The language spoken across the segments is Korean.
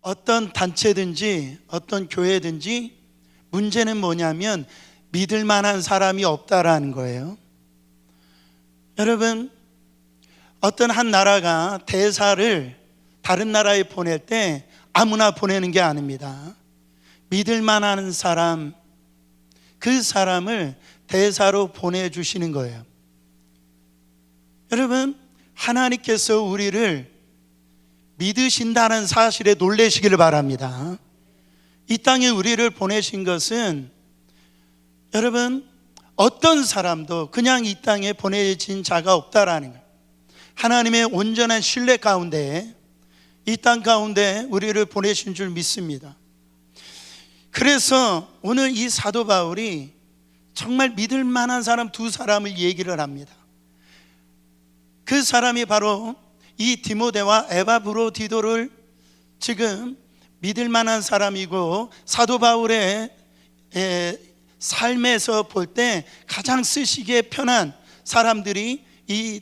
어떤 단체든지 어떤 교회든지 문제는 뭐냐면 믿을 만한 사람이 없다라는 거예요. 여러분, 어떤 한 나라가 대사를 다른 나라에 보낼 때 아무나 보내는 게 아닙니다. 믿을 만한 사람, 그 사람을 대사로 보내주시는 거예요. 여러분, 하나님께서 우리를 믿으신다는 사실에 놀라시기를 바랍니다. 이 땅에 우리를 보내신 것은 여러분, 어떤 사람도 그냥 이 땅에 보내진 자가 없다라는 거예요. 하나님의 온전한 신뢰 가운데 이 땅 가운데 우리를 보내신 줄 믿습니다. 그래서 오늘 이 사도 바울이 정말 믿을 만한 사람 두 사람을 얘기를 합니다. 그 사람이 바로 이 디모데와 에바브로디도를 지금 믿을 만한 사람이고, 사도 바울의 삶에서 볼 때 가장 쓰시기에 편한 사람들이 이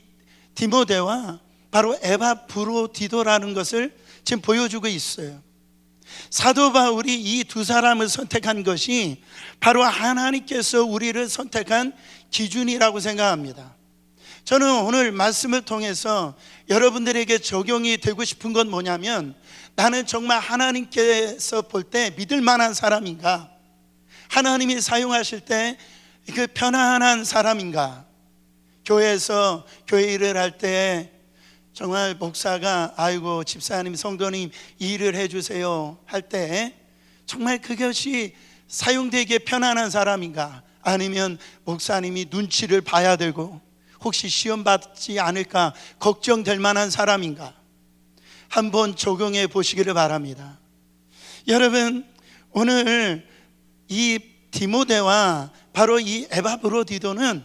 디모데와 바로 에바브로디도라는 것을 지금 보여주고 있어요. 사도 바울이 이 두 사람을 선택한 것이 바로 하나님께서 우리를 선택한 기준이라고 생각합니다. 저는 오늘 말씀을 통해서 여러분들에게 적용이 되고 싶은 건 뭐냐면, 나는 정말 하나님께서 볼 때 믿을 만한 사람인가? 하나님이 사용하실 때 그 편안한 사람인가? 교회에서 교회 일을 할 때 정말 목사가 아이고 집사님 성도님 이 일을 해주세요 할 때 정말 그것이 사용되기에 편안한 사람인가? 아니면 목사님이 눈치를 봐야 되고 혹시 시험 받지 않을까 걱정될 만한 사람인가? 한번 적용해 보시기를 바랍니다. 여러분, 오늘 이 디모데와 바로 이 에바브로디도는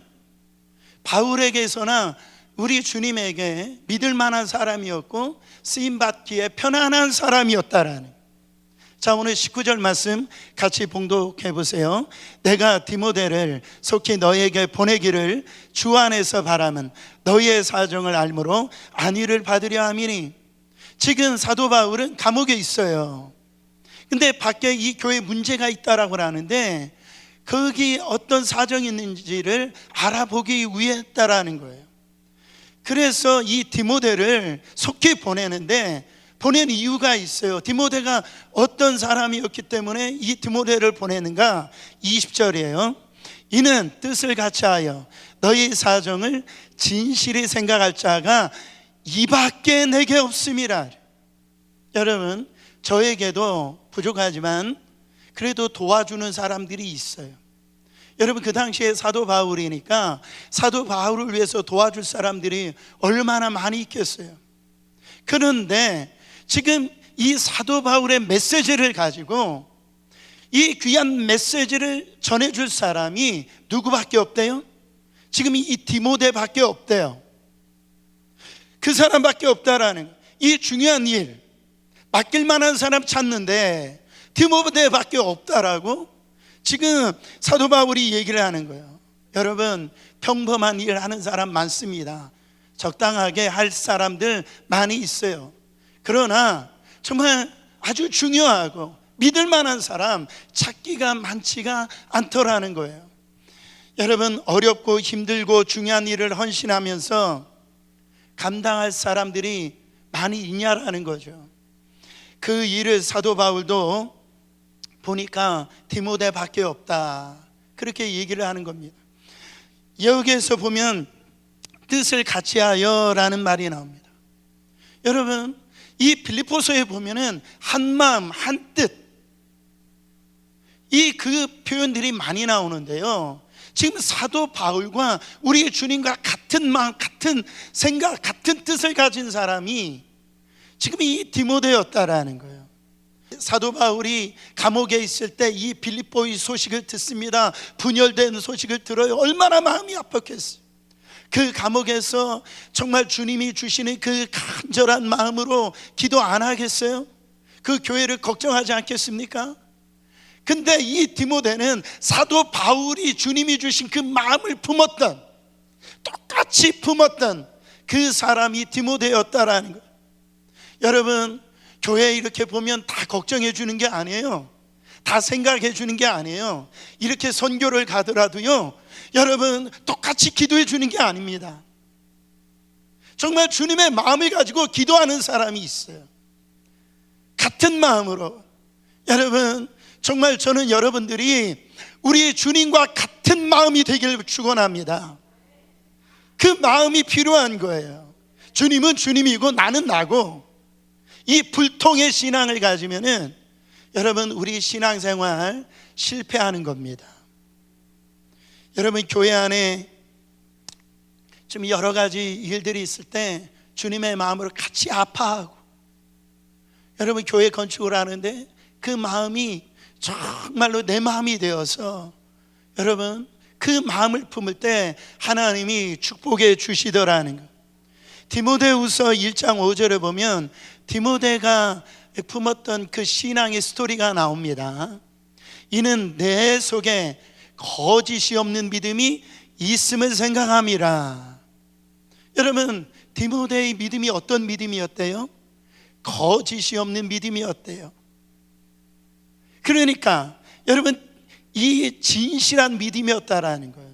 바울에게서나 우리 주님에게 믿을 만한 사람이었고 쓰임받기에 편안한 사람이었다라는. 자, 오늘 19절 말씀 같이 봉독해 보세요. 내가 디모데를 속히 너에게 보내기를 주 안에서 바라면 너희의 사정을 알므로 안위를 받으려 함이니. 지금 사도 바울은 감옥에 있어요. 근데 밖에 이 교회에 문제가 있다라고 하는데 거기 어떤 사정이 있는지를 알아보기 위해 했다라는 거예요. 그래서 이 디모데를 속히 보내는데 보낸 이유가 있어요. 디모데가 어떤 사람이었기 때문에 이 디모데를 보내는가? 20절이에요. 이는 뜻을 같이하여 너희 사정을 진실히 생각할 자가 이밖에 내게 없음이라. 여러분, 저에게도 부족하지만 그래도 도와주는 사람들이 있어요. 여러분, 그 당시에 사도 바울이니까 사도 바울을 위해서 도와줄 사람들이 얼마나 많이 있겠어요. 그런데 지금 이 사도 바울의 메시지를 가지고 이 귀한 메시지를 전해줄 사람이 누구밖에 없대요? 지금 이 디모데밖에 없대요. 그 사람밖에 없다라는 이 중요한 일, 맡길 만한 사람 찾는데 디모데밖에 없다라고 지금 사도 바울이 얘기를 하는 거예요. 여러분, 평범한 일 하는 사람 많습니다. 적당하게 할 사람들 많이 있어요. 그러나 정말 아주 중요하고 믿을 만한 사람 찾기가 많지가 않더라는 거예요. 여러분, 어렵고 힘들고 중요한 일을 헌신하면서 감당할 사람들이 많이 있냐라는 거죠. 그 일을 사도 바울도 보니까 디모데밖에 없다, 그렇게 얘기를 하는 겁니다. 여기에서 보면 뜻을 같이하여 라는 말이 나옵니다. 여러분, 이 빌립보서에 보면은 한 마음 한 뜻, 이 그 표현들이 많이 나오는데요, 지금 사도 바울과 우리 주님과 같은 마음, 같은 생각, 같은 뜻을 가진 사람이 지금 이 디모데였다라는 거예요. 사도 바울이 감옥에 있을 때 이 빌립보의 소식을 듣습니다. 분열된 소식을 들어요. 얼마나 마음이 아팠겠어요. 그 감옥에서 정말 주님이 주시는 그 간절한 마음으로 기도 안 하겠어요? 그 교회를 걱정하지 않겠습니까? 근데 이 디모데는 사도 바울이 주님이 주신 그 마음을 품었던, 똑같이 품었던 그 사람이 디모데였다라는 거예요. 여러분, 교회 이렇게 보면 다 걱정해 주는 게 아니에요. 다 생각해 주는 게 아니에요. 이렇게 선교를 가더라도요, 여러분 똑같이 기도해 주는 게 아닙니다. 정말 주님의 마음을 가지고 기도하는 사람이 있어요. 같은 마음으로. 여러분, 정말 저는 여러분들이 우리 주님과 같은 마음이 되기를 축원합니다. 그 마음이 필요한 거예요. 주님은 주님이고 나는 나고, 이 불통의 신앙을 가지면은 여러분 우리 신앙생활 실패하는 겁니다. 여러분, 교회 안에 좀 여러 가지 일들이 있을 때 주님의 마음으로 같이 아파하고, 여러분 교회 건축을 하는데 그 마음이 정말로 내 마음이 되어서 여러분 그 마음을 품을 때 하나님이 축복해 주시더라는 것. 디모데후서 1장 5절에 보면 디모데가 품었던 그 신앙의 스토리가 나옵니다. 이는 내 속에 거짓이 없는 믿음이 있음을 생각함이라. 여러분, 디모데의 믿음이 어떤 믿음이었대요? 거짓이 없는 믿음이었대요. 그러니까 여러분, 이 진실한 믿음이었다라는 거예요.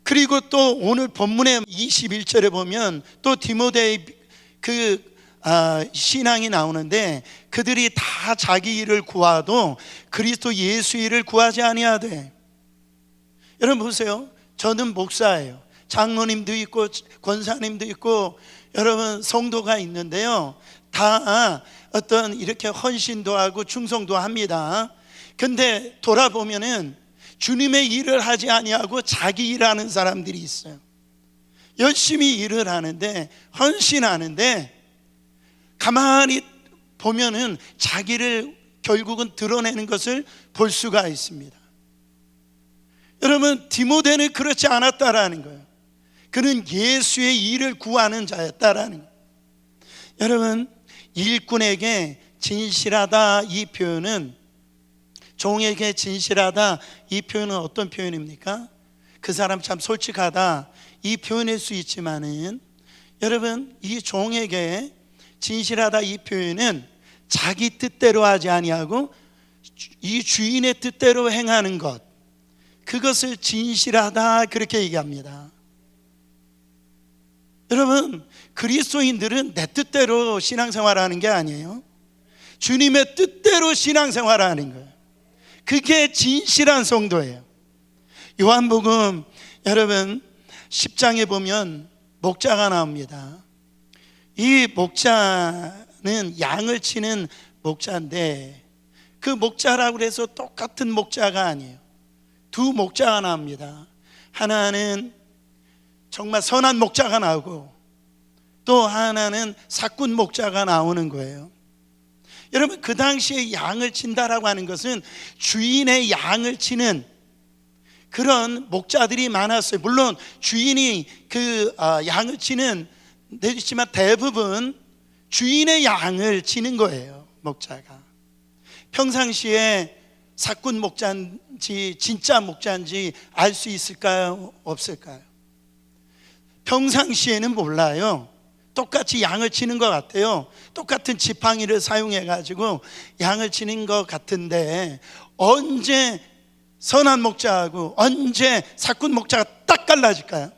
그리고 또 오늘 본문의 21절에 보면 또 디모데의 신앙이 나오는데, 그들이 다 자기 일을 구하도 그리스도 예수 일을 구하지 아니하되. 여러분 보세요, 저는 목사예요. 장로님도 있고 권사님도 있고 여러분 성도가 있는데요, 다 어떤 이렇게 헌신도 하고 충성도 합니다. 근데 돌아보면은 주님의 일을 하지 아니하고 자기 일하는 사람들이 있어요. 열심히 일을 하는데, 헌신하는데 가만히 보면은 자기를 결국은 드러내는 것을 볼 수가 있습니다. 여러분, 디모데는 그렇지 않았다라는 거예요. 그는 예수의 일을 구하는 자였다라는 거예요. 여러분, 일꾼에게 진실하다, 이 표현은, 종에게 진실하다, 이 표현은 어떤 표현입니까? 그 사람 참 솔직하다, 이 표현일 수 있지만은 여러분, 이 종에게 진실하다, 이 표현은 자기 뜻대로 하지 아니하고 이 주인의 뜻대로 행하는 것, 그것을 진실하다 그렇게 얘기합니다. 여러분, 그리스도인들은 내 뜻대로 신앙생활하는 게 아니에요. 주님의 뜻대로 신앙생활하는 거예요. 그게 진실한 성도예요. 요한복음 여러분 10장에 보면 목자가 나옵니다. 이 목자는 양을 치는 목자인데, 그 목자라고 해서 똑같은 목자가 아니에요. 두 목자가 나옵니다. 하나는 정말 선한 목자가 나오고 또 하나는 사꾼 목자가 나오는 거예요. 여러분, 그 당시에 양을 친다라고 하는 것은 주인의 양을 치는 그런 목자들이 많았어요. 물론 주인이 양을 치는 되지만 대부분 주인의 양을 치는 거예요. 목자가 평상시에 사꾼 목자인지 진짜 목자인지 알 수 있을까요? 없을까요? 평상시에는 몰라요. 똑같이 양을 치는 것 같아요. 똑같은 지팡이를 사용해 가지고 양을 치는 것 같은데, 언제 선한 목자하고 언제 사꾼 목자가 딱 갈라질까요?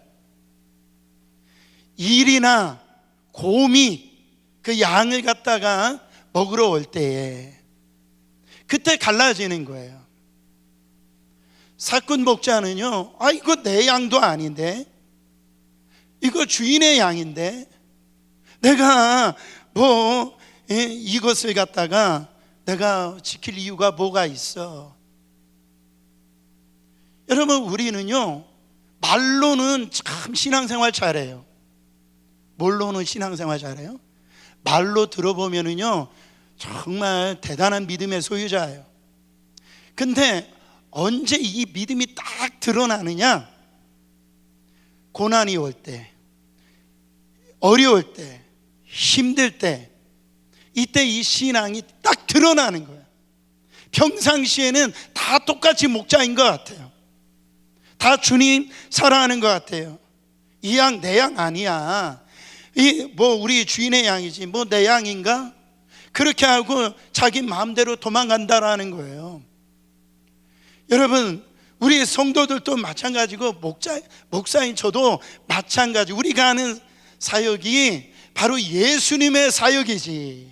일이나 곰이 그 양을 갖다가 먹으러 올 때에 그때 갈라지는 거예요. 사꾼 목자는요, 이거 내 양도 아닌데, 이거 주인의 양인데 내가 이것을 갖다가 내가 지킬 이유가 뭐가 있어? 여러분, 우리는요 말로는 참 신앙생활 잘해요. 뭘로는 신앙생활 잘해요? 말로 들어보면은요 정말 대단한 믿음의 소유자예요. 근데 언제 이 믿음이 딱 드러나느냐? 고난이 올 때, 어려울 때, 힘들 때, 이때 이 신앙이 딱 드러나는 거예요. 평상시에는 다 똑같이 목자인 것 같아요. 다 주님 사랑하는 것 같아요. 이 양 내 양 아니야. 이 뭐 우리 주인의 양이지 뭐 내 양인가? 그렇게 하고 자기 마음대로 도망간다라는 거예요. 여러분, 우리 성도들도 마찬가지고 목사인 저도 마찬가지. 우리가 하는 사역이 바로 예수님의 사역이지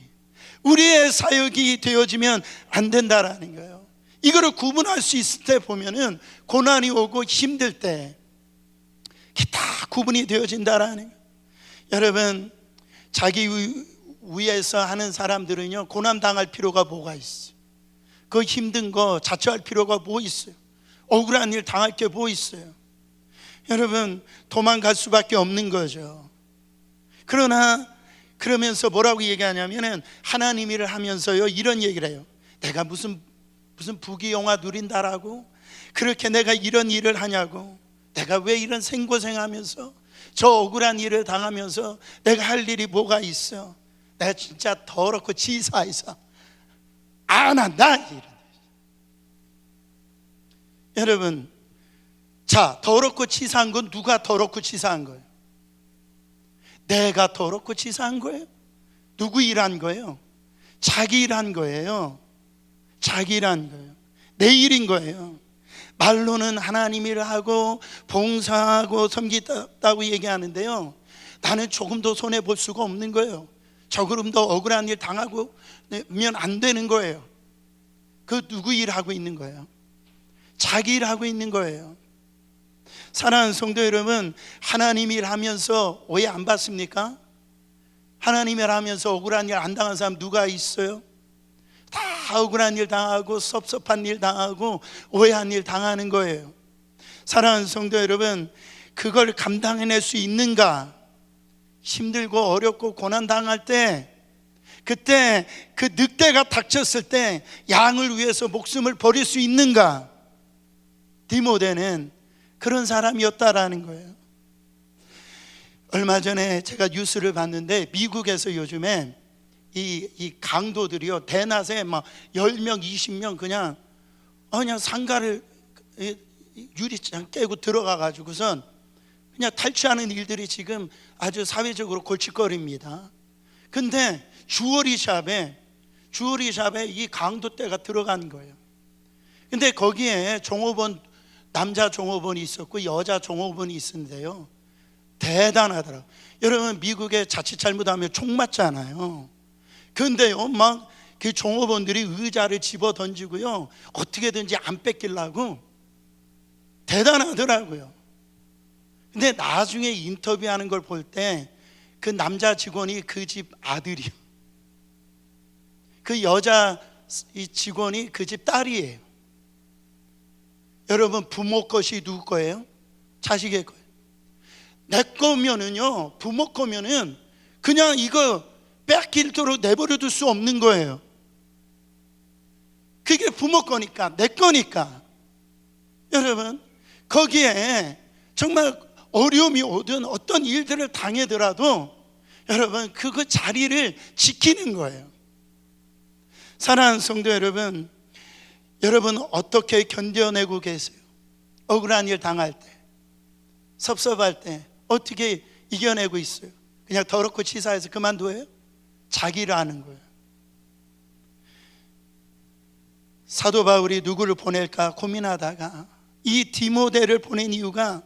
우리의 사역이 되어지면 안 된다라는 거예요. 이거를 구분할 수 있을 때 보면은 고난이 오고 힘들 때 다 구분이 되어진다라는 거예요. 여러분, 자기 위에서 하는 사람들은요 고난 당할 필요가 뭐가 있어요? 그 힘든 거 자처할 필요가 뭐 있어요? 억울한 일 당할 게 뭐 있어요? 여러분, 도망갈 수밖에 없는 거죠. 그러나 그러면서 뭐라고 얘기하냐면은 하나님 일을 하면서요 이런 얘기를 해요. 내가 무슨 부귀영화 누린다라고? 그렇게 내가 이런 일을 하냐고? 내가 왜 이런 생고생하면서 저 억울한 일을 당하면서 내가 할 일이 뭐가 있어? 내가 진짜 더럽고 치사해서 안 한다. 여러분, 자, 더럽고 치사한 건 누가 더럽고 치사한 거예요? 내가 더럽고 치사한 거예요? 누구 일한 거예요? 자기 일한 거예요. 자기 일한 거예요. 내 일인 거예요. 말로는 하나님 일을 하고 봉사하고 섬기다고 얘기하는데요, 나는 조금도 손해볼 수가 없는 거예요. 조금도 억울한 일 당하고 면 안 되는 거예요. 그 누구 일하고 있는 거예요? 자기 일하고 있는 거예요. 사랑하는 성도 여러분, 하나님 일하면서 오해 안 받습니까? 하나님 일하면서 억울한 일 안 당한 사람 누가 있어요? 다 억울한 일 당하고 섭섭한 일 당하고 오해한 일 당하는 거예요. 사랑하는 성도 여러분, 그걸 감당해낼 수 있는가? 힘들고 어렵고 고난 당할 때, 그때 그 늑대가 닥쳤을 때 양을 위해서 목숨을 버릴 수 있는가? 디모데는 그런 사람이었다라는 거예요. 얼마 전에 제가 뉴스를 봤는데 미국에서 요즘에 이 강도들이요 대낮에 막 10명 20명 그냥 상가를 유리창 깨고 들어가 가지고선 그냥 탈취하는 일들이 지금 아주 사회적으로 골칫거리입니다. 근데 주어리샵에 이 강도떼가 들어간 거예요. 근데 거기에 종업원, 남자 종업원이 있었고 여자 종업원이 있었는데요, 대단하더라고요. 여러분, 미국에 자칫 잘못하면 총 맞잖아요. 근데요 막 그 종업원들이 의자를 집어 던지고요 어떻게든지 안 뺏기려고 대단하더라고요. 근데 나중에 인터뷰하는 걸 볼 때 그 남자 직원이 그 집 아들이요, 그 여자 이 직원이 그 집 딸이에요. 여러분, 부모 것이 누구 거예요? 자식의 거예요. 내 거면은요, 부모 거면은 그냥 이거 뺏기도록 내버려 둘 수 없는 거예요. 그게 부모 거니까, 내 거니까. 여러분, 거기에 정말 어려움이 오든 어떤 일들을 당하더라도 여러분 그 자리를 지키는 거예요. 사랑하는 성도 여러분, 여러분 어떻게 견뎌내고 계세요? 억울한 일 당할 때, 섭섭할 때 어떻게 이겨내고 있어요? 그냥 더럽고 치사해서 그만둬요? 자기를 아는 거예요. 사도 바울이 누구를 보낼까 고민하다가 이 디모데를 보낸 이유가,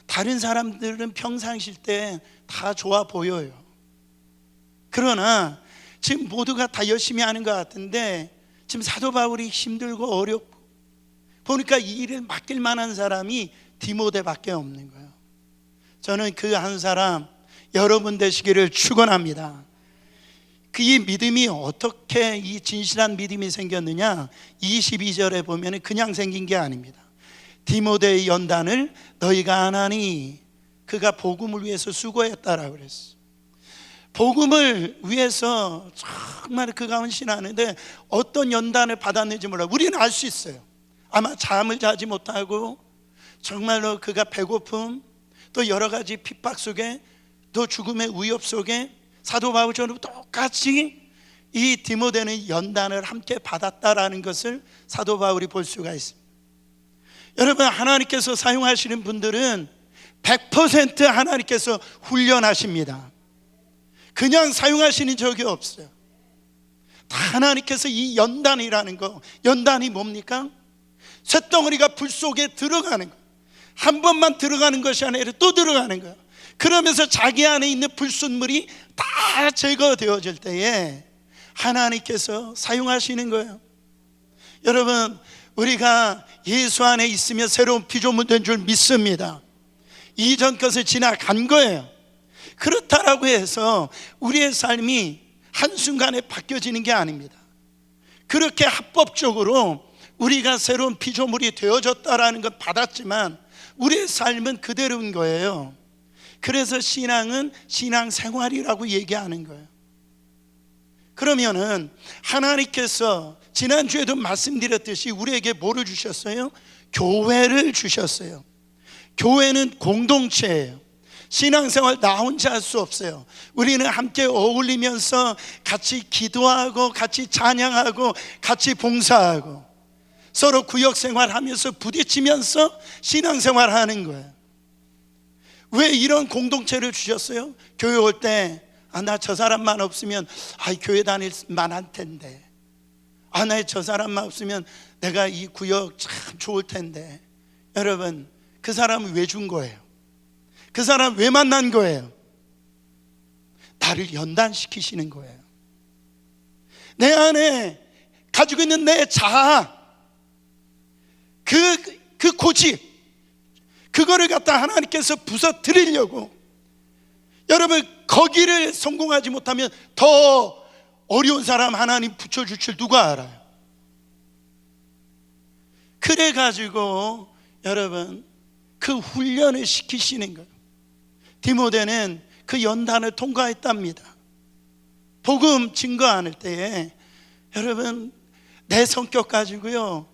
다른 사람들은 평상실 때 다 좋아 보여요. 그러나 지금 모두가 다 열심히 하는 것 같은데 지금 사도 바울이 힘들고 어렵고 보니까 이 일을 맡길 만한 사람이 디모데밖에 없는 거예요. 저는 그 한 사람 여러분 되시기를 축원합니다. 그 이 믿음이 어떻게 이 진실한 믿음이 생겼느냐, 22절에 보면 그냥 생긴 게 아닙니다. 디모데의 연단을 너희가 안 하니, 그가 복음을 위해서 수고했다라고 그랬어요. 복음을 위해서 정말 그가 헌신하는데 어떤 연단을 받았는지 몰라요. 우리는 알 수 있어요. 아마 잠을 자지 못하고 정말로 그가 배고픔, 또 여러 가지 핍박 속에, 또 죽음의 위협 속에 사도 바울처럼 똑같이 이 디모데는 연단을 함께 받았다라는 것을 사도 바울이 볼 수가 있습니다. 여러분, 하나님께서 사용하시는 분들은 100% 하나님께서 훈련하십니다. 그냥 사용하시는 적이 없어요. 다 하나님께서 이 연단이라는 거, 연단이 뭡니까? 쇳덩어리가 불 속에 들어가는 거, 한 번만 들어가는 것이 아니라 또 들어가는 거예요. 그러면서 자기 안에 있는 불순물이 다 제거되어질 때에 하나님께서 사용하시는 거예요. 여러분, 우리가 예수 안에 있으면 새로운 피조물 된 줄 믿습니다. 이전 것을 지나간 거예요. 그렇다라고 해서 우리의 삶이 한순간에 바뀌어지는 게 아닙니다. 그렇게 합법적으로 우리가 새로운 피조물이 되어졌다라는 건 받았지만 우리의 삶은 그대로인 거예요. 그래서 신앙은 신앙생활이라고 얘기하는 거예요. 그러면은 하나님께서 지난주에도 말씀드렸듯이 우리에게 뭐를 주셨어요? 교회를 주셨어요. 교회는 공동체예요. 신앙생활 나 혼자 할 수 없어요. 우리는 함께 어울리면서 같이 기도하고 같이 찬양하고 같이 봉사하고 서로 구역생활하면서 부딪히면서 신앙생활하는 거예요. 왜 이런 공동체를 주셨어요? 교회 올 때 나 저 사람만 없으면 교회 다닐 만할 텐데, 나 저 사람만 없으면 내가 이 구역 참 좋을 텐데. 여러분, 그 사람은 왜 준 거예요? 그 사람 왜 만난 거예요? 나를 연단시키시는 거예요. 내 안에 가지고 있는 내 자아, 그 고집, 그거를 갖다 하나님께서 부서뜨리려고. 여러분, 거기를 성공하지 못하면 더 어려운 사람 하나님 붙여줄 줄 누가 알아요? 그래가지고 여러분, 그 훈련을 시키시는 거예요. 디모데는 그 연단을 통과했답니다. 복음 증거할 때에 여러분, 내 성격 가지고요,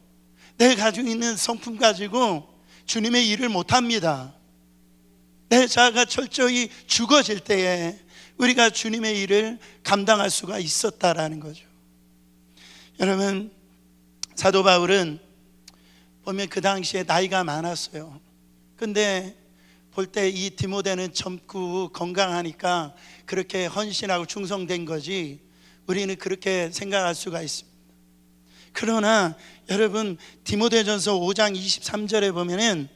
내 가지고 있는 성품 가지고 주님의 일을 못합니다. 내 자아가 철저히 죽어질 때에 우리가 주님의 일을 감당할 수가 있었다라는 거죠. 여러분, 사도 바울은 보면 그 당시에 나이가 많았어요. 근데 볼 때 이 디모데는 젊고 건강하니까 그렇게 헌신하고 충성된 거지, 우리는 그렇게 생각할 수가 있습니다. 그러나 여러분, 디모데전서 5장 23절에 보면은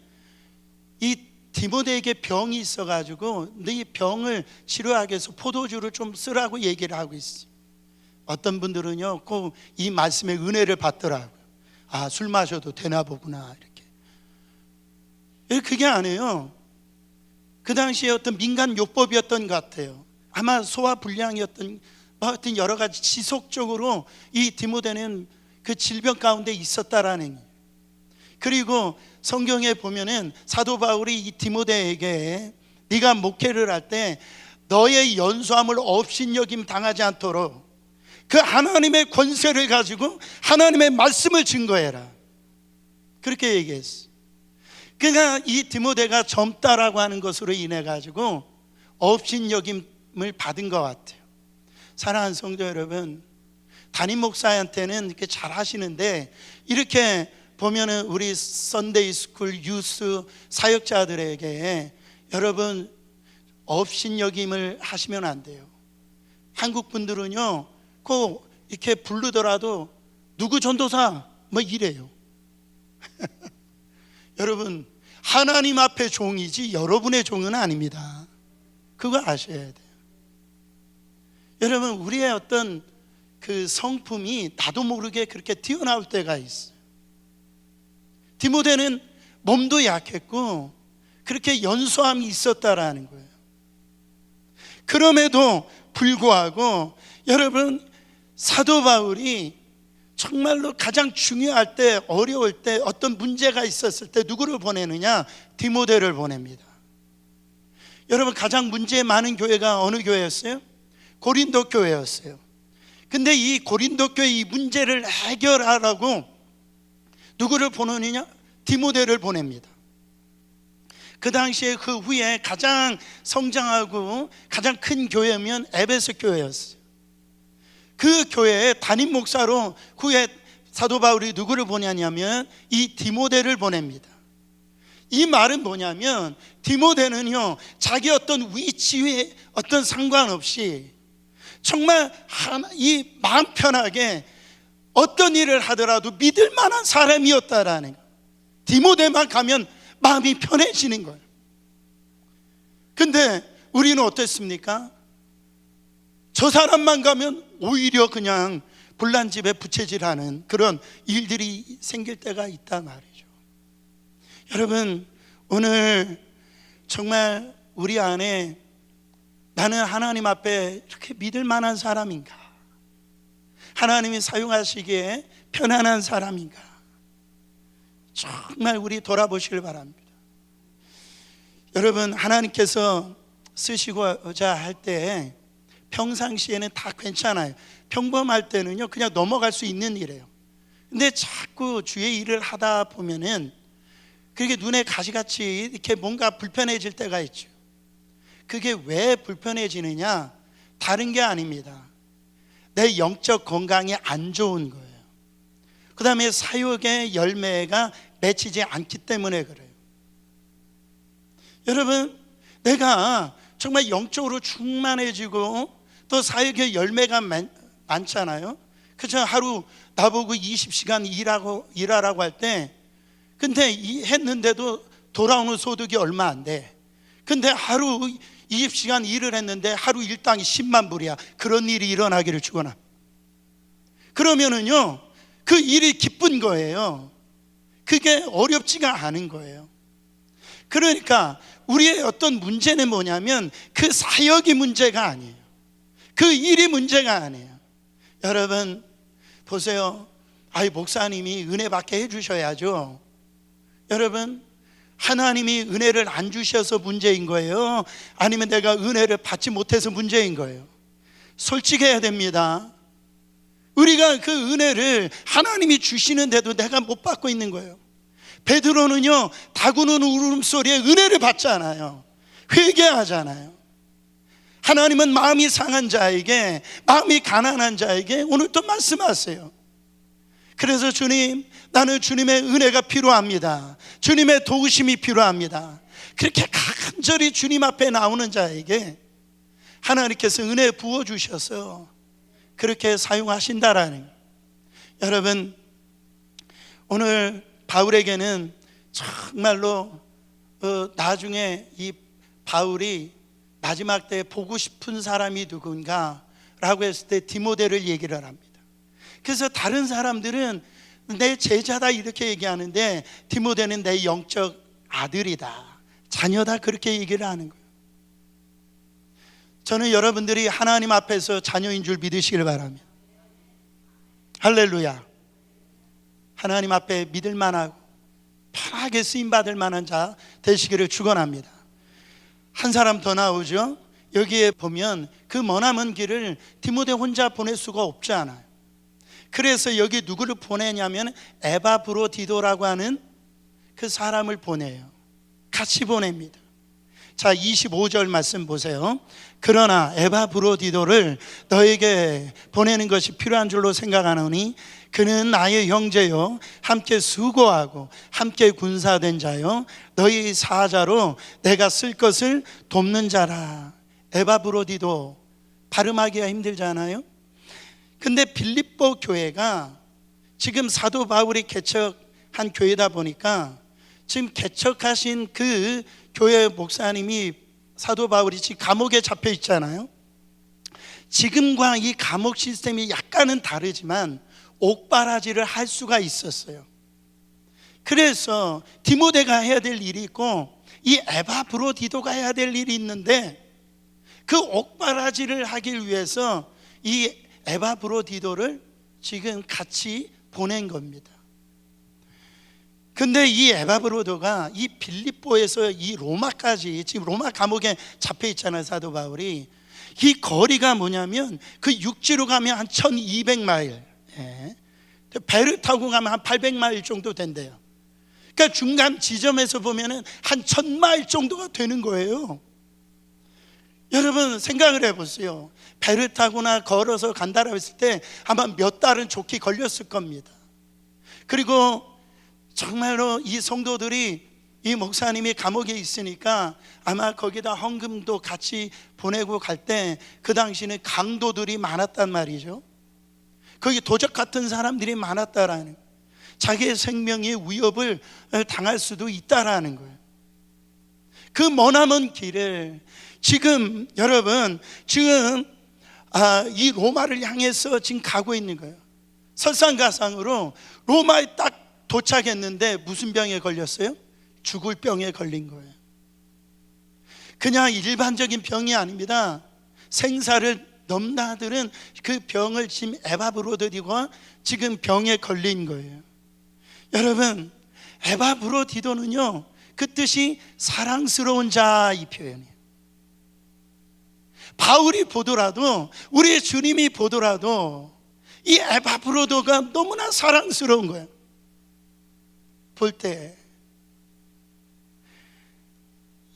이 디모데에게 병이 있어가지고 네 병을 치료하기 위해서 포도주를 좀 쓰라고 얘기를 하고 있어요. 어떤 분들은요, 꼭 이 말씀의 은혜를 받더라고요. 술 마셔도 되나 보구나, 이렇게. 그게 아니에요. 그 당시에 어떤 민간 요법이었던 것 같아요. 아마 소화불량이었던, 하여튼 여러 가지 지속적으로 이 디모데는 그 질병 가운데 있었다라는 거예요. 그리고 성경에 보면은 사도 바울이 이 디모데에게 네가 목회를 할 때 너의 연소함을 업신여김 당하지 않도록 그 하나님의 권세를 가지고 하나님의 말씀을 증거해라, 그렇게 얘기했어요. 그러니까 이 디모데가 젊다라고 하는 것으로 인해 가지고 업신여김을 받은 것 같아요. 사랑하는 성도 여러분, 담임 목사한테는 이렇게 잘 하시는데 이렇게 보면은 우리 선데이 스쿨 유스 사역자들에게 여러분 업신여김을 하시면 안 돼요. 한국 분들은요, 꼭 이렇게 부르더라도 누구 전도사 뭐 이래요. 여러분, 하나님 앞에 종이지 여러분의 종은 아닙니다. 그거 아셔야 돼요. 여러분, 우리의 어떤 그 성품이 나도 모르게 그렇게 튀어나올 때가 있어요. 디모데는 몸도 약했고 그렇게 연소함이 있었다라는 거예요. 그럼에도 불구하고 여러분, 사도 바울이 정말로 가장 중요할 때, 어려울 때, 어떤 문제가 있었을 때 누구를 보내느냐? 디모데를 보냅니다. 여러분, 가장 문제 많은 교회가 어느 교회였어요? 고린도 교회였어요. 근데 이 고린도 교회 이 문제를 해결하라고 누구를 보내느냐? 디모데를 보냅니다. 그 당시에 그 후에 가장 성장하고 가장 큰 교회면 에베소 교회였어요. 그 교회에 담임 목사로 후에 사도 바울이 누구를 보내냐면 이 디모데를 보냅니다. 이 말은 뭐냐면 디모데는요, 자기 어떤 위치에 어떤 상관없이 정말 이 마음 편하게 어떤 일을 하더라도 믿을 만한 사람이었다라는 거. 디모데만 가면 마음이 편해지는 거예요. 근데 우리는 어땠습니까? 저 사람만 가면 오히려 그냥 불난집에 부채질하는 그런 일들이 생길 때가 있단 말이죠. 여러분, 오늘 정말 우리 안에 나는 하나님 앞에 이렇게 믿을 만한 사람인가? 하나님이 사용하시기에 편안한 사람인가? 정말 우리 돌아보시길 바랍니다. 여러분, 하나님께서 쓰시고자 할 때 평상시에는 다 괜찮아요. 평범할 때는요 그냥 넘어갈 수 있는 일이에요. 근데 자꾸 주의 일을 하다 보면은 그게 눈에 가시같이 이렇게 뭔가 불편해질 때가 있죠. 그게 왜 불편해지느냐? 다른 게 아닙니다. 내 영적 건강이 안 좋은 거예요. 그 다음에 사역의 열매가 맺히지 않기 때문에 그래요. 여러분, 내가 정말 영적으로 충만해지고 또 사역의 열매가 많잖아요. 그죠? 하루 나보고 20시간 일하라고 할 때, 근데 했는데도 돌아오는 소득이 얼마 안 돼. 근데 하루 20시간 일을 했는데 하루 일당이 10만 불이야. 그런 일이 일어나기를 축원합니다. 그러면은요 그 일이 기쁜 거예요. 그게 어렵지가 않은 거예요. 그러니까 우리의 어떤 문제는 뭐냐면 그 사역이 문제가 아니에요. 그 일이 문제가 아니에요. 여러분 보세요. 목사님이 은혜 받게 해주셔야죠. 여러분, 하나님이 은혜를 안 주셔서 문제인 거예요? 아니면 내가 은혜를 받지 못해서 문제인 거예요? 솔직해야 됩니다. 우리가 그 은혜를 하나님이 주시는데도 내가 못 받고 있는 거예요. 베드로는요 다구는 울음소리에 은혜를 받잖아요. 회개하잖아요. 하나님은 마음이 상한 자에게, 마음이 가난한 자에게 오늘 또 말씀하세요. 그래서 주님, 나는 주님의 은혜가 필요합니다. 주님의 도우심이 필요합니다. 그렇게 간절히 주님 앞에 나오는 자에게 하나님께서 은혜 부어주셔서 그렇게 사용하신다라는 거예요. 여러분, 오늘 바울에게는 정말로 나중에 이 바울이 마지막 때 보고 싶은 사람이 누군가 라고 했을 때 디모데를 얘기를 합니다. 그래서 다른 사람들은 내 제자다 이렇게 얘기하는데 디모데는 내 영적 아들이다, 자녀다, 그렇게 얘기를 하는 거예요. 저는 여러분들이 하나님 앞에서 자녀인 줄 믿으시길 바랍니다. 할렐루야. 하나님 앞에 믿을 만하고 편하게 쓰임받을 만한 자 되시기를 축원합니다. 한 사람 더 나오죠. 여기에 보면 그 머나먼 길을 디모데 혼자 보낼 수가 없지 않아요. 그래서 여기 누구를 보내냐면 에바브로디도라고 하는 그 사람을 보내요. 같이 보냅니다. 자, 25절 말씀 보세요. 그러나 에바브로디도를 너에게 보내는 것이 필요한 줄로 생각하노니 그는 나의 형제요, 함께 수고하고 함께 군사된 자요, 너희 사자로 내가 쓸 것을 돕는 자라. 에바브로디도 발음하기가 힘들잖아요. 근데 빌립보 교회가 지금 사도 바울이 개척한 교회다 보니까 지금 개척하신 그 교회 목사님이, 사도 바울이 지금 감옥에 잡혀 있잖아요. 지금과 이 감옥 시스템이 약간은 다르지만 옥바라지를 할 수가 있었어요. 그래서 디모데가 해야 될 일이 있고 이 에바브로디도가 해야 될 일이 있는데, 그 옥바라지를 하기 위해서 이 에바브로디도를 지금 같이 보낸 겁니다. 근데 이 에바브로도가 이 빌립보에서 이 로마까지, 지금 로마 감옥에 잡혀 있잖아요, 사도 바울이. 이 거리가 뭐냐면 그 육지로 가면 한 1200마일, 배를 타고 가면 한 800마일 정도 된대요. 그러니까 중간 지점에서 보면은 한 1000마일 정도가 되는 거예요. 여러분 생각을 해보세요. 배를 타거나 걸어서 간다고 했을 때 아마 몇 달은 좋게 걸렸을 겁니다. 그리고 정말로 이 성도들이 이 목사님이 감옥에 있으니까 아마 거기다 헌금도 같이 보내고 갈 때 그 당시는 강도들이 많았단 말이죠. 거기 도적 같은 사람들이 많았다라는, 자기의 생명의 위협을 당할 수도 있다라는 거예요. 그 머나먼 길을 지금 여러분 이 로마를 향해서 지금 가고 있는 거예요. 설상가상으로 로마에 딱 도착했는데 무슨 병에 걸렸어요? 죽을 병에 걸린 거예요. 그냥 일반적인 병이 아닙니다. 생사를 넘나드는 그 병을 지금 에바브로디도가 지금 병에 걸린 거예요. 여러분, 에바브로디도는요, 그 뜻이 사랑스러운 자, 이 표현이에요. 바울이 보더라도, 우리 주님이 보더라도 이 에바브로도가 너무나 사랑스러운 거예요. 볼 때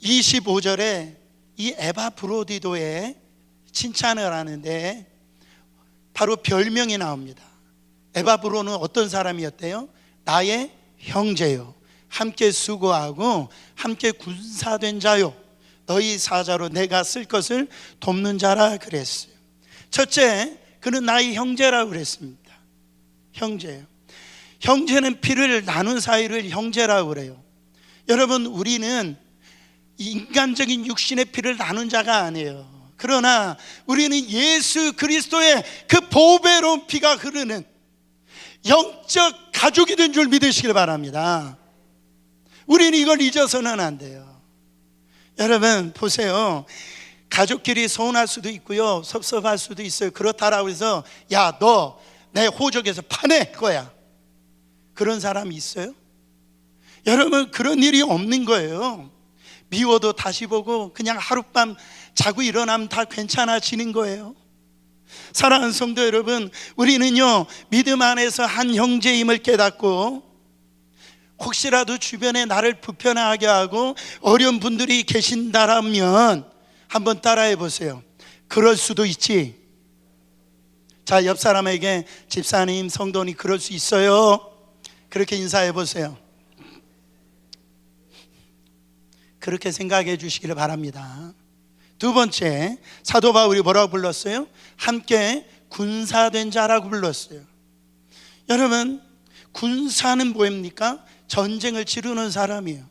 25절에 이 에바브로디도의 칭찬을 하는데 바로 별명이 나옵니다. 에바브로는 어떤 사람이었대요? 나의 형제요, 함께 수고하고 함께 군사된 자요, 너희 사자로 내가 쓸 것을 돕는 자라 그랬어요. 첫째, 그는 나의 형제라고 그랬습니다. 형제예요. 형제는 피를 나눈 사이를 형제라고 그래요. 여러분, 우리는 인간적인 육신의 피를 나눈 자가 아니에요. 그러나 우리는 예수 그리스도의 그 보배로운 피가 흐르는 영적 가족이 된 줄 믿으시길 바랍니다. 우리는 이걸 잊어서는 안 돼요. 여러분 보세요. 가족끼리 서운할 수도 있고요, 섭섭할 수도 있어요. 그렇다라고 해서 야, 너 내 호적에서 파낼 거야, 그런 사람이 있어요? 여러분, 그런 일이 없는 거예요. 미워도 다시 보고 그냥 하룻밤 자고 일어나면 다 괜찮아지는 거예요. 사랑하는 성도 여러분, 우리는요 믿음 안에서 한 형제임을 깨닫고, 혹시라도 주변에 나를 불편하게 하고 어려운 분들이 계신다라면 한번 따라해 보세요. 그럴 수도 있지. 자, 옆 사람에게 집사님, 성도님 그럴 수 있어요, 그렇게 인사해 보세요. 그렇게 생각해 주시기를 바랍니다. 두 번째, 사도 바울이 뭐라고 불렀어요? 함께 군사된 자라고 불렀어요. 여러분, 군사는 뭡니까? 전쟁을 치르는 사람이에요.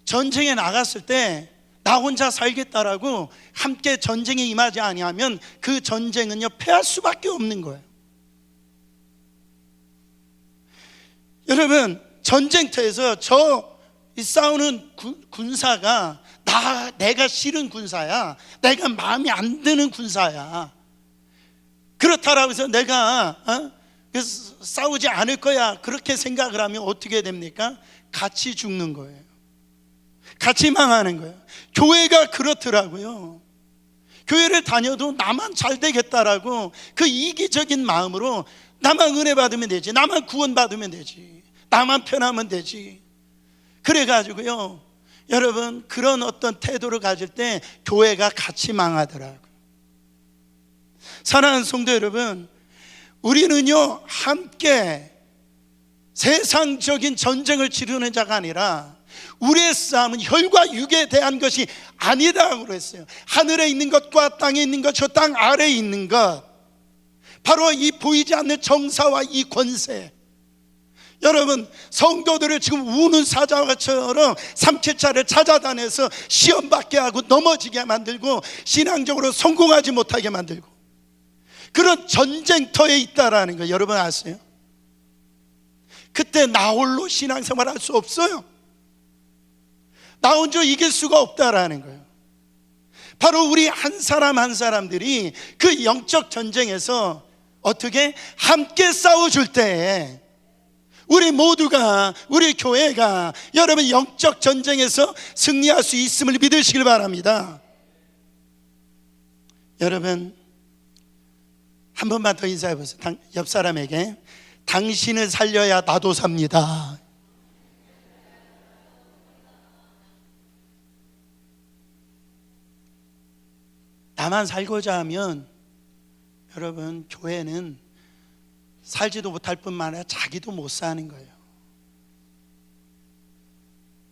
전쟁에 나갔을 때 나 혼자 살겠다라고 함께 전쟁에 임하지 아니하면 그 전쟁은요 패할 수밖에 없는 거예요. 여러분, 전쟁터에서 이 싸우는 군사가 내가 싫은 군사야, 내가 마음에 안 드는 군사야, 그렇다라고 해서 내가 싸우지 않을 거야, 그렇게 생각을 하면 어떻게 됩니까? 같이 죽는 거예요. 같이 망하는 거예요. 교회가 그렇더라고요. 교회를 다녀도 나만 잘 되겠다라고 그 이기적인 마음으로 나만 은혜 받으면 되지, 나만 구원 받으면 되지, 나만 편하면 되지, 그래가지고요 여러분, 그런 어떤 태도를 가질 때 교회가 같이 망하더라고요. 사랑하는 성도 여러분, 우리는요 함께 세상적인 전쟁을 치르는 자가 아니라 우리의 싸움은 혈과 육에 대한 것이 아니라고 그랬어요. 하늘에 있는 것과 땅에 있는 것, 저 땅 아래에 있는 것, 바로 이 보이지 않는 정사와 이 권세. 여러분, 성도들을 지금 우는 사자처럼 삼킬자를 찾아다녀서 시험받게 하고 넘어지게 만들고 신앙적으로 성공하지 못하게 만들고, 그런 전쟁터에 있다라는 거 여러분 아세요? 그때 나 홀로 신앙생활 할 수 없어요. 나 혼자 이길 수가 없다라는 거예요. 바로 우리 한 사람 한 사람들이 그 영적 전쟁에서 어떻게 함께 싸워줄 때 우리 모두가, 우리 교회가 여러분 영적 전쟁에서 승리할 수 있음을 믿으시길 바랍니다. 여러분, 한 번만 더 인사해 보세요. 옆 사람에게 당신을 살려야 나도 삽니다. 나만 살고자 하면 여러분, 교회는 살지도 못할 뿐만 아니라 자기도 못 사는 거예요.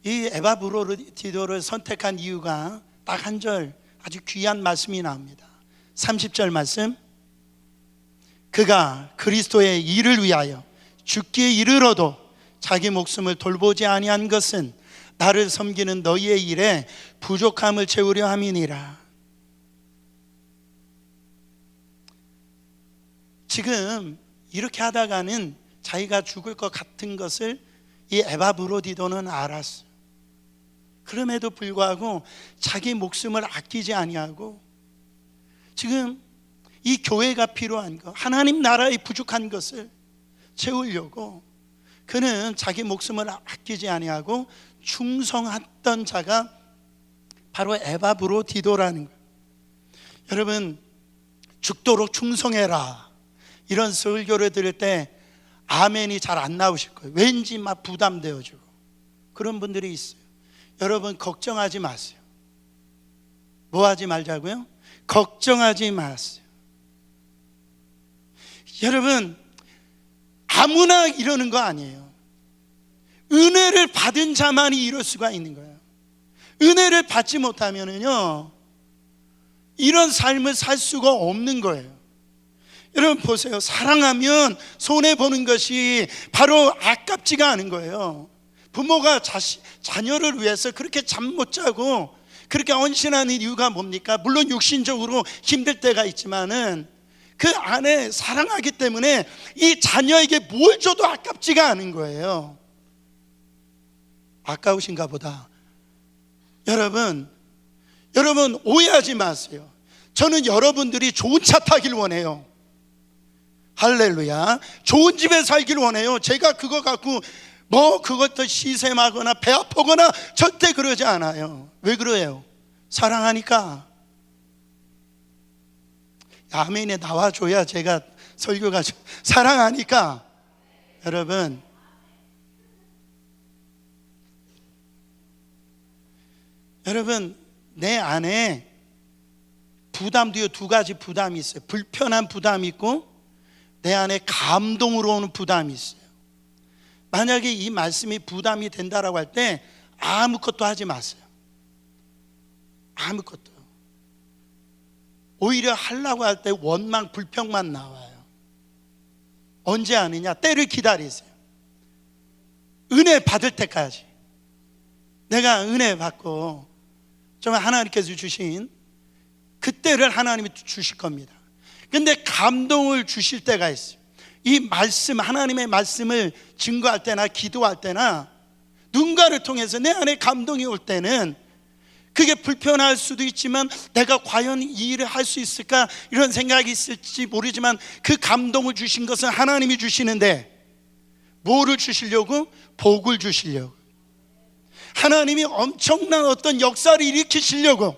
이 에바브로디도를 선택한 이유가 딱 한 절 아주 귀한 말씀이 나옵니다. 30절 말씀, 그가 그리스도의 일을 위하여 죽기에 이르러도 자기 목숨을 돌보지 아니한 것은 나를 섬기는 너희의 일에 부족함을 채우려 함이니라. 지금 이렇게 하다가는 자기가 죽을 것 같은 것을 이 에바브로디도는 알았어요. 그럼에도 불구하고 자기 목숨을 아끼지 아니하고 지금 이 교회가 필요한 것, 하나님 나라의 부족한 것을 채우려고 그는 자기 목숨을 아끼지 아니하고 충성했던 자가 바로 에바브로디도라는 거예요. 여러분, 죽도록 충성해라 이런 설교를 들을 때 아멘이 잘 안 나오실 거예요. 왠지 막 부담되어지고 그런 분들이 있어요. 여러분, 걱정하지 마세요. 뭐 하지 말자고요? 걱정하지 마세요. 여러분, 아무나 이러는 거 아니에요. 은혜를 받은 자만이 이럴 수가 있는 거예요. 은혜를 받지 못하면은요, 이런 삶을 살 수가 없는 거예요. 여러분 보세요. 사랑하면 손해보는 것이 바로 아깝지가 않은 거예요. 부모가 자녀를 위해서 그렇게 잠 못 자고 그렇게 헌신하는 이유가 뭡니까? 물론 육신적으로 힘들 때가 있지만은 그 안에 사랑하기 때문에 이 자녀에게 뭘 줘도 아깝지가 않은 거예요. 아까우신가 보다. 여러분 오해하지 마세요. 저는 여러분들이 좋은 차 타길 원해요. 할렐루야. 좋은 집에 살길 원해요. 제가 그거 갖고 그것도 시샘하거나 배 아프거나 절대 그러지 않아요. 왜 그래요? 사랑하니까. 아멘에 나와줘야 제가 설교가 사랑하니까. 여러분 내 안에 부담도요, 두 가지 부담이 있어요. 불편한 부담이 있고 내 안에 감동으로 오는 부담이 있어요. 만약에 이 말씀이 부담이 된다라고 할 때 아무것도 하지 마세요. 아무것도. 오히려 하려고 할 때 원망, 불평만 나와요. 언제 하느냐? 때를 기다리세요. 은혜 받을 때까지. 내가 은혜 받고 정말 하나님께서 주신 그때를 하나님이 주실 겁니다. 근데 감동을 주실 때가 있어요. 이 말씀, 하나님의 말씀을 증거할 때나 기도할 때나 누군가를 통해서 내 안에 감동이 올 때는 그게 불편할 수도 있지만 내가 과연 이 일을 할 수 있을까 이런 생각이 있을지 모르지만 그 감동을 주신 것은 하나님이 주시는데 뭐를 주시려고? 복을 주시려고. 하나님이 엄청난 어떤 역사를 일으키시려고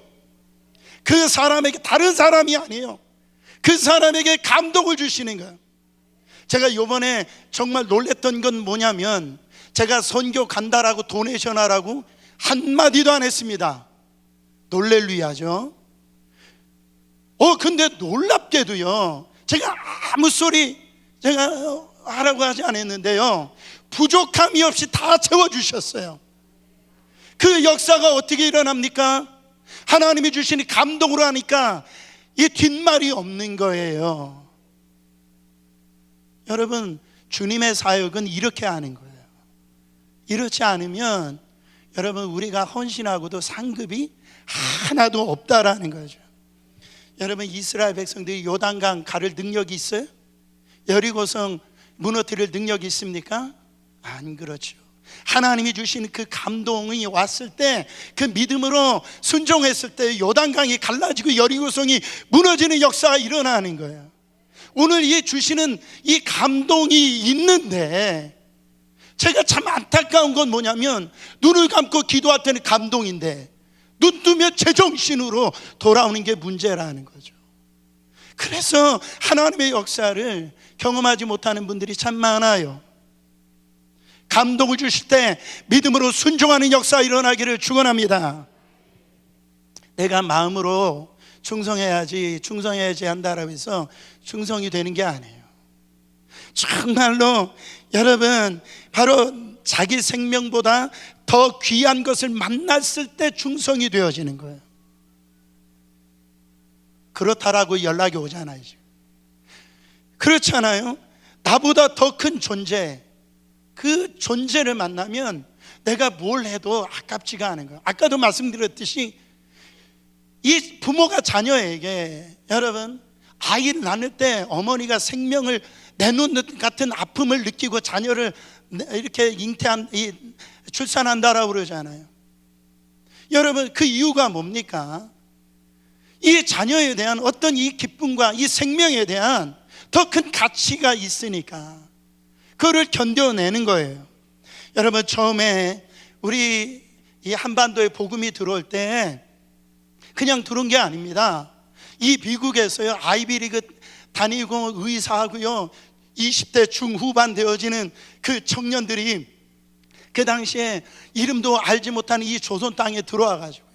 그 사람에게, 다른 사람이 아니에요, 그 사람에게 감동을 주시는 거예요. 제가 이번에 정말 놀랬던 건 뭐냐면 제가 선교 간다라고 도네이션 하라고 한마디도 안 했습니다. 놀렐루야죠. 근데 놀랍게도요, 제가 아무 소리 제가 하라고 하지 않았는데요, 부족함이 없이 다 채워주셨어요. 그 역사가 어떻게 일어납니까? 하나님이 주시는 감동으로 하니까 이 뒷말이 없는 거예요. 여러분, 주님의 사역은 이렇게 하는 거예요. 이렇지 않으면 여러분 우리가 헌신하고도 상급이 하나도 없다라는 거죠. 여러분, 이스라엘 백성들이 요단강 가를 능력이 있어요? 여리고성 무너뜨릴 능력이 있습니까? 안 그렇죠. 하나님이 주신 그 감동이 왔을 때, 그 믿음으로 순종했을 때 요단강이 갈라지고 여리고성이 무너지는 역사가 일어나는 거예요. 오늘 이 주시는 이 감동이 있는데, 제가 참 안타까운 건 뭐냐면 눈을 감고 기도할 때는 감동인데 눈 뜨면 제정신으로 돌아오는 게 문제라는 거죠. 그래서 하나님의 역사를 경험하지 못하는 분들이 참 많아요. 감동을 주실 때 믿음으로 순종하는 역사 일어나기를 축원합니다. 내가 마음으로 충성해야지 한다라고 해서 충성이 되는 게 아니에요. 정말로 여러분, 바로 자기 생명보다 더 더 귀한 것을 만났을 때 충성이 되어지는 거예요. 그렇다라고 연락이 오잖아요. 그렇잖아요. 나보다 더 큰 존재, 그 존재를 만나면 내가 뭘 해도 아깝지가 않은 거예요. 아까도 말씀드렸듯이 이 부모가 자녀에게, 여러분, 아이를 낳을 때 어머니가 생명을 내놓는 같은 아픔을 느끼고 자녀를 이렇게 출산한다라고 그러잖아요. 여러분, 그 이유가 뭡니까? 이 자녀에 대한 어떤 이 기쁨과 이 생명에 대한 더 큰 가치가 있으니까 그거를 견뎌내는 거예요. 여러분, 처음에 우리 이 한반도에 복음이 들어올 때 그냥 들어온 게 아닙니다. 이 미국에서요, 아이비리그 다니고 의사하고요, 20대 중후반 되어지는 그 청년들이 그 당시에 이름도 알지 못하는 이 조선 땅에 들어와 가지고요,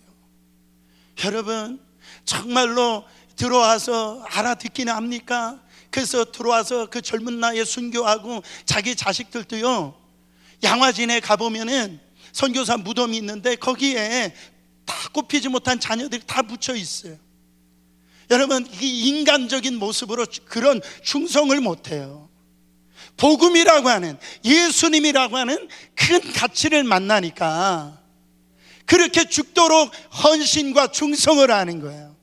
여러분, 정말로 들어와서 알아듣기는 합니까? 그래서 들어와서 그 젊은 나이에 순교하고 자기 자식들도요, 양화진에 가보면은 선교사 무덤이 있는데 거기에 다 꼽히지 못한 자녀들이 다 묻혀 있어요. 여러분, 이 인간적인 모습으로 그런 충성을 못해요. 복음이라고 하는, 예수님이라고 하는 큰 가치를 만나니까 그렇게 죽도록 헌신과 충성을 하는 거예요.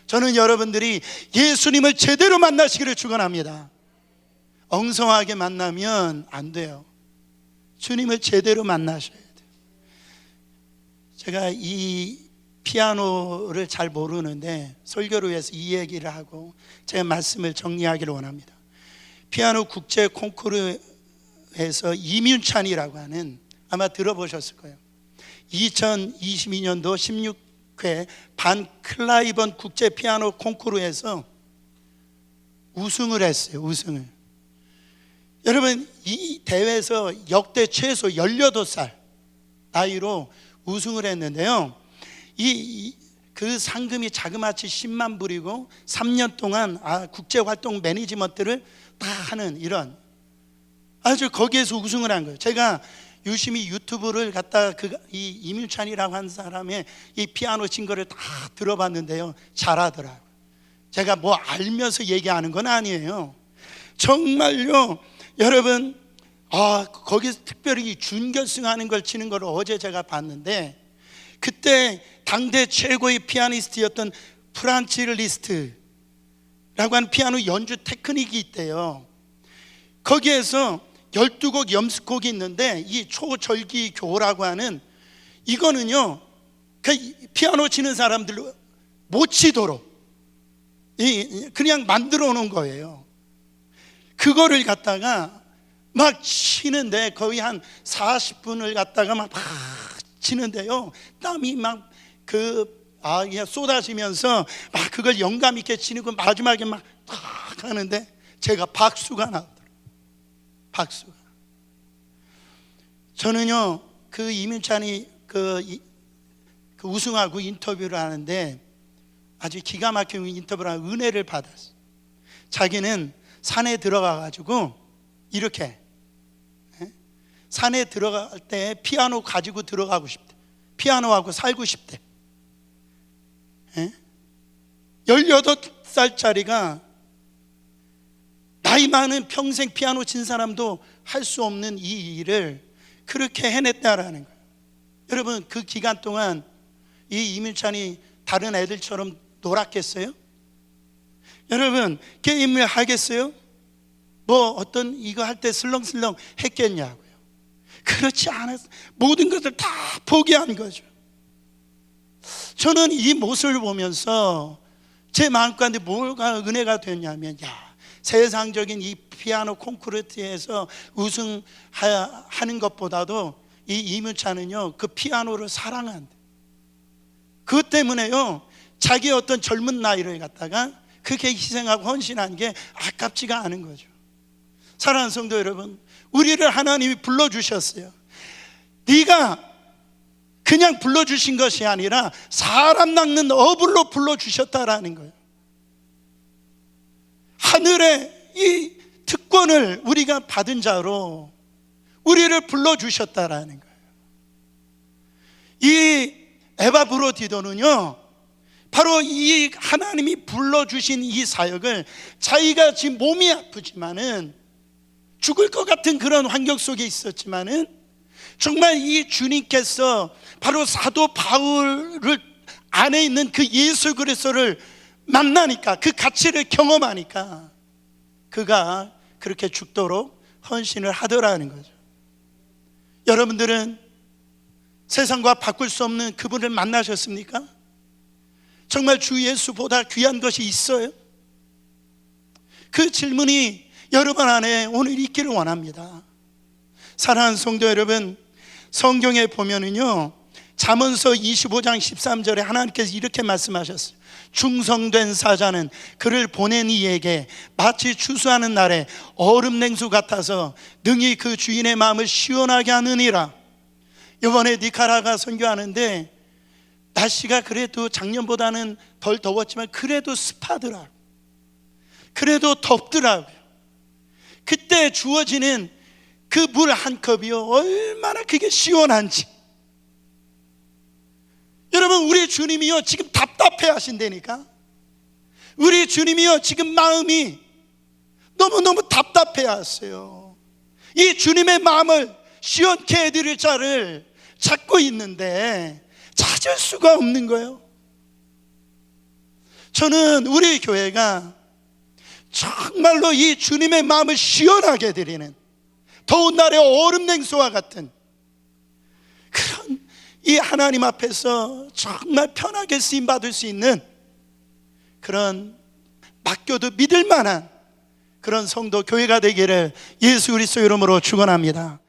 저는 여러분들이 예수님을 제대로 만나시기를 축원합니다. 엉성하게 만나면 안 돼요. 주님을 제대로 만나셔야 돼요. 제가 이 피아노를 잘 모르는데 설교를 위해서 이 얘기를 하고 제 말씀을 정리하기를 원합니다. 피아노 국제 콩쿠르에서 이민찬이라고 하는, 아마 들어보셨을 거예요, 2022년도 16회 반 클라이번 국제 피아노 콩쿠르에서 우승을 했어요. 우승을. 여러분, 이 대회에서 역대 최소 18살 나이로 우승을 했는데요, 그 상금이 자그마치 10만 불이고 3년 동안 국제활동 매니지먼트를 다 하는, 이런 아주 거기에서 우승을 한 거예요. 제가 유심히 유튜브를 갖다 이 이민찬이라고 하는 사람의 이 피아노 친 거를 다 들어봤는데요, 잘하더라고요. 제가 뭐 알면서 얘기하는 건 아니에요. 정말요, 여러분, 거기서 특별히 준결승하는 걸 치는 걸 어제 제가 봤는데, 그때 당대 최고의 피아니스트였던 프란츠 리스트라고 하는 피아노 연주 테크닉이 있대요. 거기에서 12곡 연습곡이 있는데, 이 초절기교라고 하는, 이거는요, 그 피아노 치는 사람들 못 치도록 그냥 만들어 놓은 거예요. 그거를 갖다가 막 치는데 거의 한 40분을 갖다가 막 치는데요, 땀이 막 그냥 쏟아지면서 막 그걸 영감 있게 치는 거, 마지막에 막 탁 하는데 제가 박수가 나오더라고요. 박수가. 저는요, 그 이민찬이 그 우승하고 인터뷰를 하는데 아주 기가 막힌 인터뷰를 하고 은혜를 받았어요. 자기는 산에 들어가 가지고 이렇게, 산에 들어갈 때 피아노 가지고 들어가고 싶대. 피아노하고 살고 싶대. 18살짜리가 나이 많은 평생 피아노 친 사람도 할 수 없는 이 일을 그렇게 해냈다라는 거예요. 여러분, 그 기간 동안 이 이민찬이 다른 애들처럼 놀았겠어요? 여러분, 게임을 하겠어요? 뭐 어떤 이거 할 때 슬렁슬렁 했겠냐고요? 그렇지 않았어요. 모든 것을 다 포기한 거죠. 저는 이 모습을 보면서 제 마음가운데 뭐가 은혜가 됐냐면, 세상적인 이 피아노 콩쿠르트에서 우승하는 것보다도 이 이민찬은요, 그 피아노를 사랑한대. 그것 때문에요, 자기 어떤 젊은 나이를 갖다가 그렇게 희생하고 헌신한 게 아깝지가 않은 거죠. 사랑하는 성도 여러분, 우리를 하나님이 불러주셨어요. 네가 그냥 불러주신 것이 아니라 사람 낚는 어불로 불러주셨다라는 거예요. 하늘의 이 특권을 우리가 받은 자로 우리를 불러주셨다라는 거예요. 이 에바브로디도는요, 바로 이 하나님이 불러주신 이 사역을 자기가 지금 몸이 아프지만은 죽을 것 같은 그런 환경 속에 있었지만은 정말 이 주님께서 바로 사도 바울을 안에 있는 그 예수 그리스도를 만나니까, 그 가치를 경험하니까 그가 그렇게 죽도록 헌신을 하더라는 거죠. 여러분들은 세상과 바꿀 수 없는 그분을 만나셨습니까? 정말 주 예수보다 귀한 것이 있어요? 그 질문이 여러분 안에 오늘 있기를 원합니다. 사랑하는 성도 여러분, 성경에 보면은요, 잠언서 25장 13절에 하나님께서 이렇게 말씀하셨어요. 충성된 사자는 그를 보낸 이에게 마치 추수하는 날에 얼음 냉수 같아서 능히 그 주인의 마음을 시원하게 하느니라. 이번에 니카라가 선교하는데 날씨가 그래도 작년보다는 덜 더웠지만 그래도 습하더라고요. 그래도 덥더라고요. 그때 주어지는 그 물 한 컵이요, 얼마나 그게 시원한지. 여러분, 우리 주님이요 지금 답답해 하신다니까. 우리 주님이요 지금 마음이 너무너무 답답해 하세요. 이 주님의 마음을 시원케 해드릴 자를 찾고 있는데 찾을 수가 없는 거예요. 저는 우리 교회가 정말로 이 주님의 마음을 시원하게 해드리는, 더운 날에 얼음 냉수와 같은 그런 이 하나님 앞에서 정말 편하게 쓰임 받을 수 있는 그런, 맡겨도 믿을 만한 그런 성도 교회가 되기를 예수 그리스도 이름으로 축원합니다.